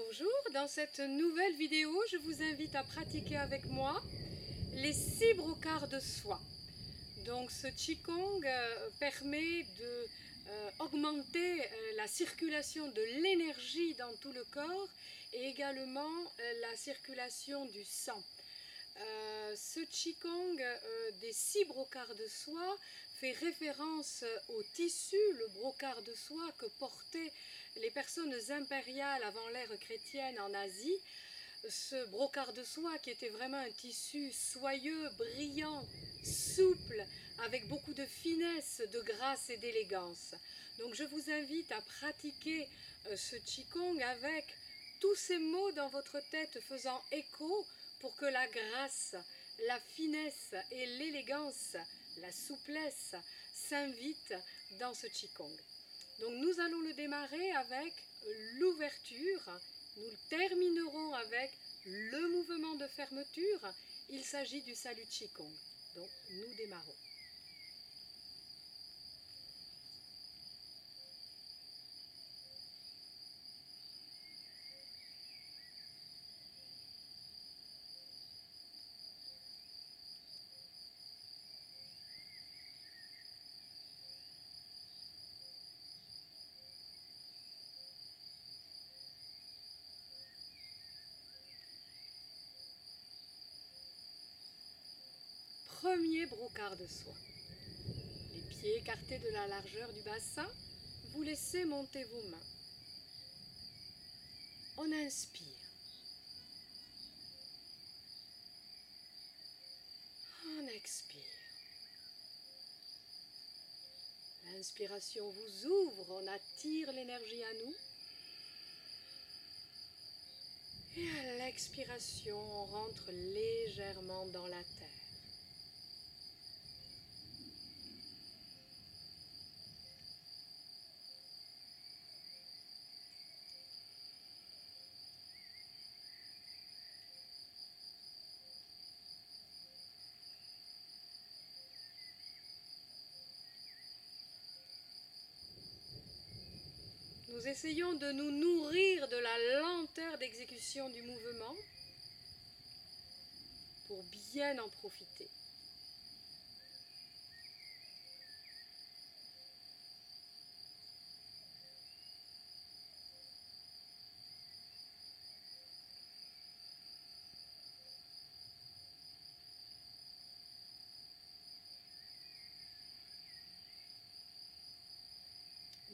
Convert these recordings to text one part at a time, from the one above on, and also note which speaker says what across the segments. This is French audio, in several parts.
Speaker 1: Bonjour, dans cette nouvelle vidéo, je vous invite à pratiquer avec moi les 6 brocards de soie. Donc ce Qigong permet de augmenter la circulation de l'énergie dans tout le corps et également la circulation du sang. Ce Qigong des 6 brocards de soie fait référence au tissu, le brocart de soie que portaient les personnes impériales avant l'ère chrétienne en Asie. Ce brocart de soie qui était vraiment un tissu soyeux, brillant, souple, avec beaucoup de finesse, de grâce et d'élégance. Donc je vous invite à pratiquer ce Qigong avec tous ces mots dans votre tête faisant écho pour que la grâce, la finesse et l'élégance, la souplesse s'invitent dans ce Qigong. Donc nous allons le démarrer avec l'ouverture, nous le terminerons avec le mouvement de fermeture. Il s'agit du Salut Qigong. Donc nous démarrons. Premier brocart de soie. Les pieds écartés de la largeur du bassin, vous laissez monter vos mains. On inspire. On expire. L'inspiration vous ouvre, on attire l'énergie à nous. Et à l'expiration, on rentre légèrement dans la terre. Nous essayons de nous nourrir de la lenteur d'exécution du mouvement pour bien en profiter.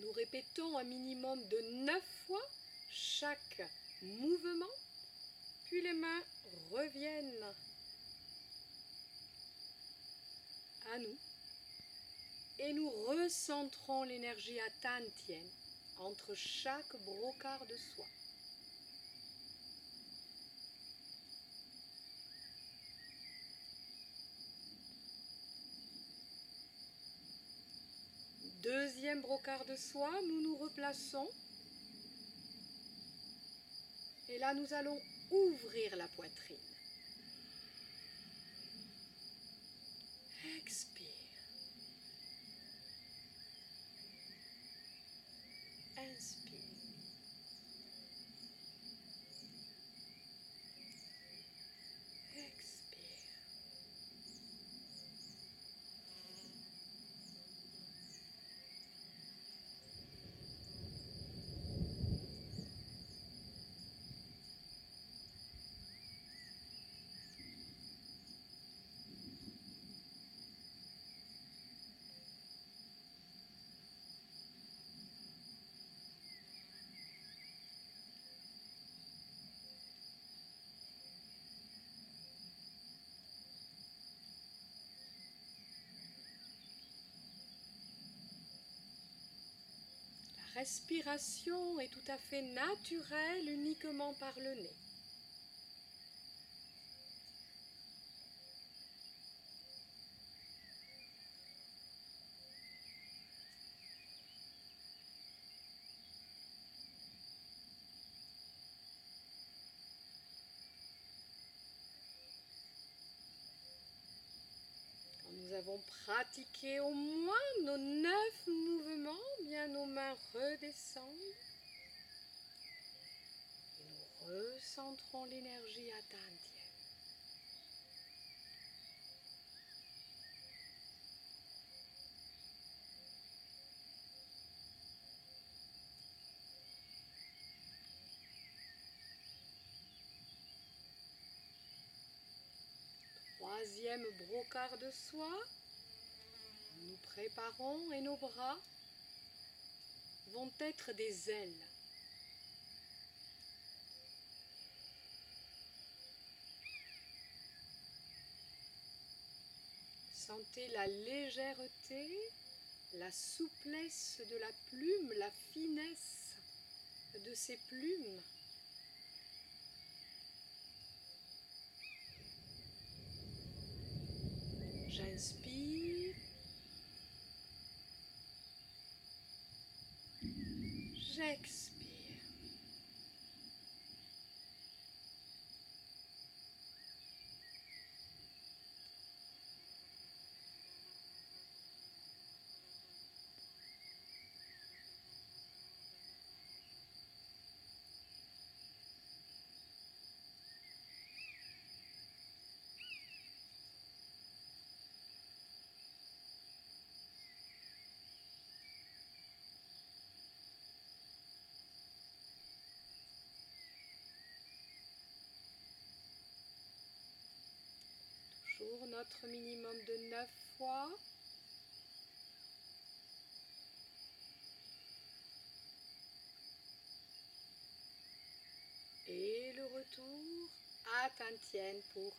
Speaker 1: Nous répétons un minimum de 9 fois chaque mouvement, puis les mains reviennent à nous et nous recentrons l'énergie à Tan Tien entre chaque brocart de soie. Deuxième brocart de soie, nous nous replaçons. Et là, nous allons ouvrir la poitrine. Expire. Inspire. Expire. La respiration est tout à fait naturelle uniquement par le nez. Quand nous avons pratiqué au moins nos 9 mouvements, bien nos mains redescendent. Et nous Recentrons l'énergie à Tantien. Troisième brocart de soie. Nous préparons et nos bras vont être des ailes. Sentez la légèreté, la souplesse de la plume, la finesse de ces plumes. J'inspire, j'expire. Toujours notre minimum de 9 fois. Et le retour à Tantien pour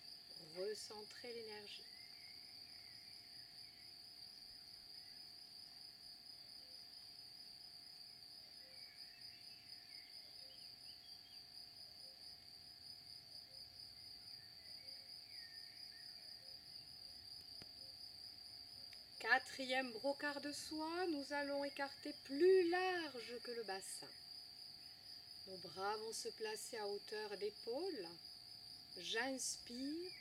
Speaker 1: recentrer l'énergie. Quatrième brocart de soie, nous allons écarter plus large que le bassin. Nos bras vont se placer à hauteur d'épaule. J'inspire,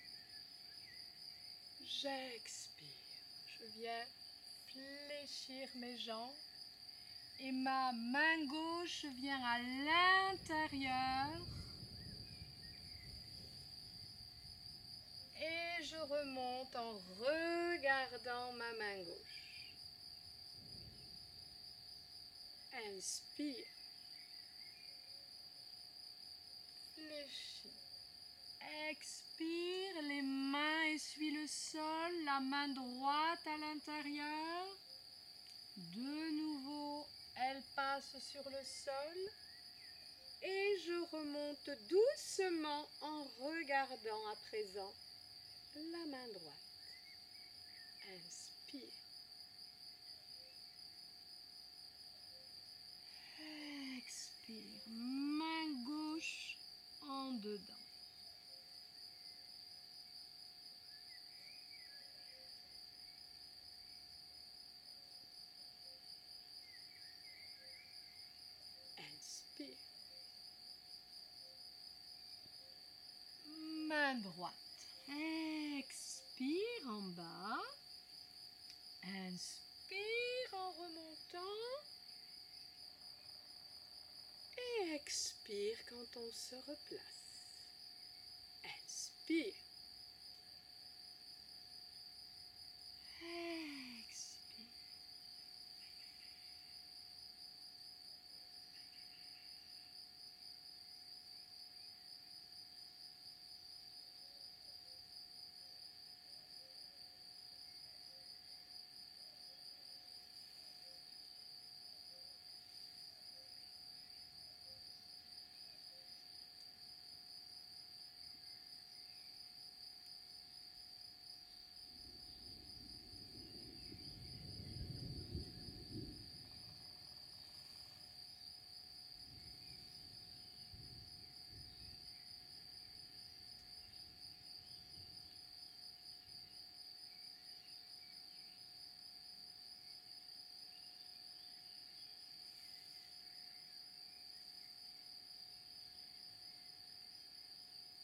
Speaker 1: j'expire. Je viens fléchir mes jambes et ma main gauche vient à l'intérieur et je remonte en regardant ma main gauche. Inspire, fléchis. Expire, les mains essuient le sol, la main droite à l'intérieur. De nouveau, elle passe sur le sol. Et je remonte doucement en regardant à présent la main droite. Inspire. Expire. Main gauche en dedans. Inspire. Main droite. Expire en bas. Inspire en remontant. Et expire quand on se replace. Inspire. Expire.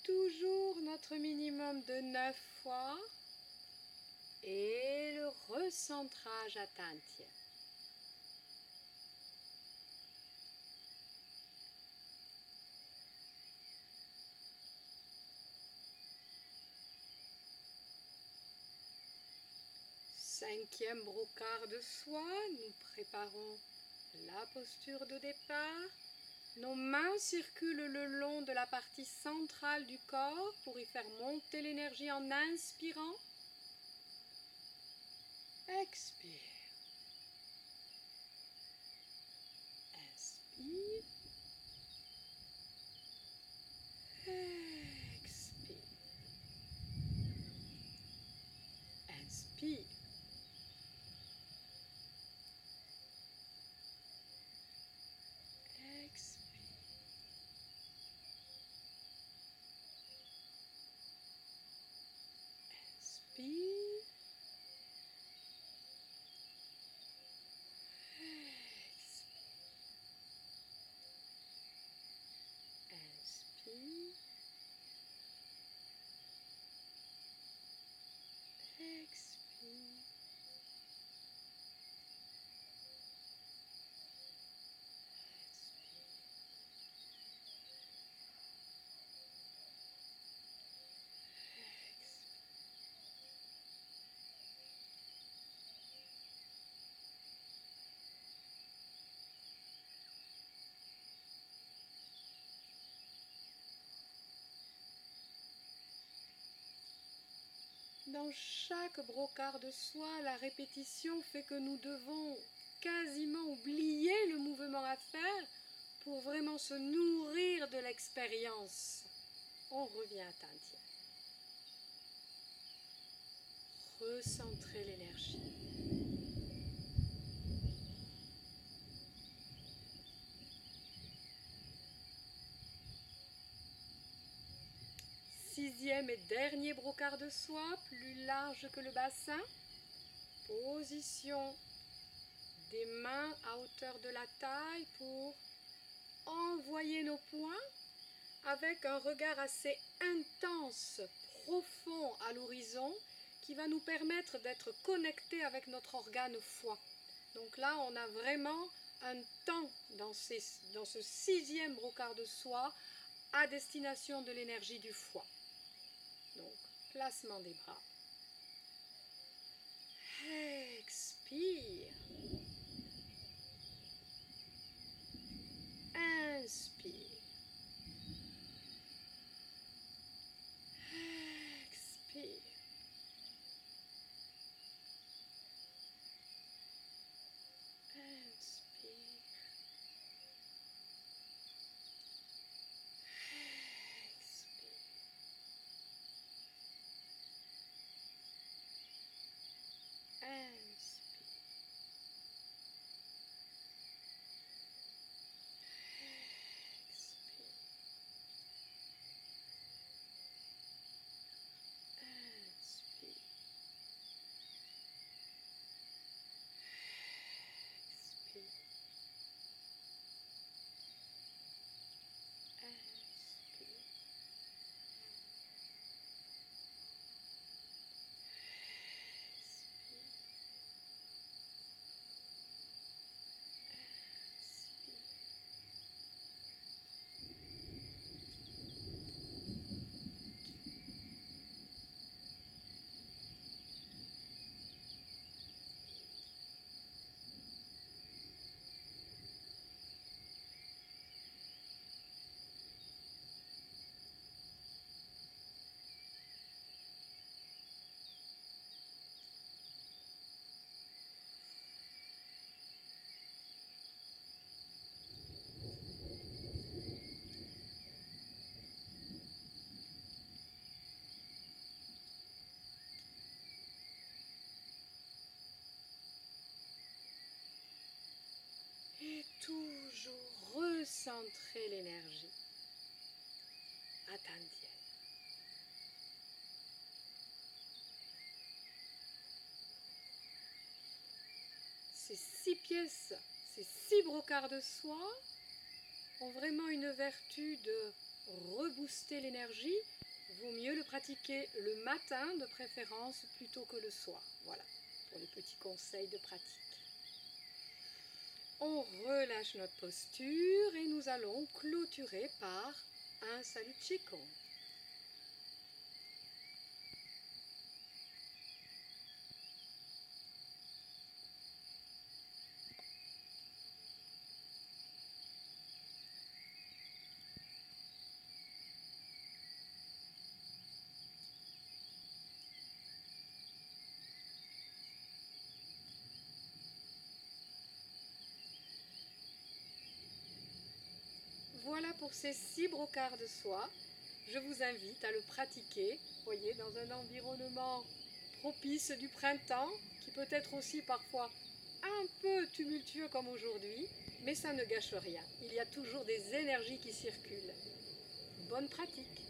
Speaker 1: Toujours notre minimum de 9 fois et le recentrage à Tantien. 5e brocart de soie, nous préparons la posture de départ. Nos mains circulent le long de la partie centrale du corps pour y faire monter l'énergie en inspirant. Expire. Inspire. Expire. Inspire. Expire. Inspire. Inspire. Expire. Dans chaque brocart de soie, la répétition fait que nous devons quasiment oublier le mouvement à faire pour vraiment se nourrir de l'expérience. On revient à Tantian. Recentrez l'énergie. Sixième et dernier brocart de soie, plus large que le bassin. Position des mains à hauteur de la taille pour envoyer nos poings avec un regard assez intense, profond à l'horizon qui va nous permettre d'être connectés avec notre organe foie. Donc là, on a vraiment un temps dans ce sixième brocart de soie à destination de l'énergie du foie. Donc, placement des bras. Expire. Inspire. Expire. Inspire. Expire. Inspire. Expire. Inspire. Expire. Inspire. Et toujours recentrer l'énergie. Attendienne. Ces 6 pièces, ces 6 brocarts de soie ont vraiment une vertu de rebooster l'énergie. Vaut mieux le pratiquer le matin de préférence plutôt que le soir. Voilà, pour les petits conseils de pratique. On relâche notre posture et nous allons clôturer par un salut Qigong. Voilà pour ces 6 brocards de soie. Je vous invite à le pratiquer, voyez, dans un environnement propice du printemps, qui peut être aussi parfois un peu tumultueux comme aujourd'hui, mais ça ne gâche rien. Il y a toujours des énergies qui circulent. Bonne pratique!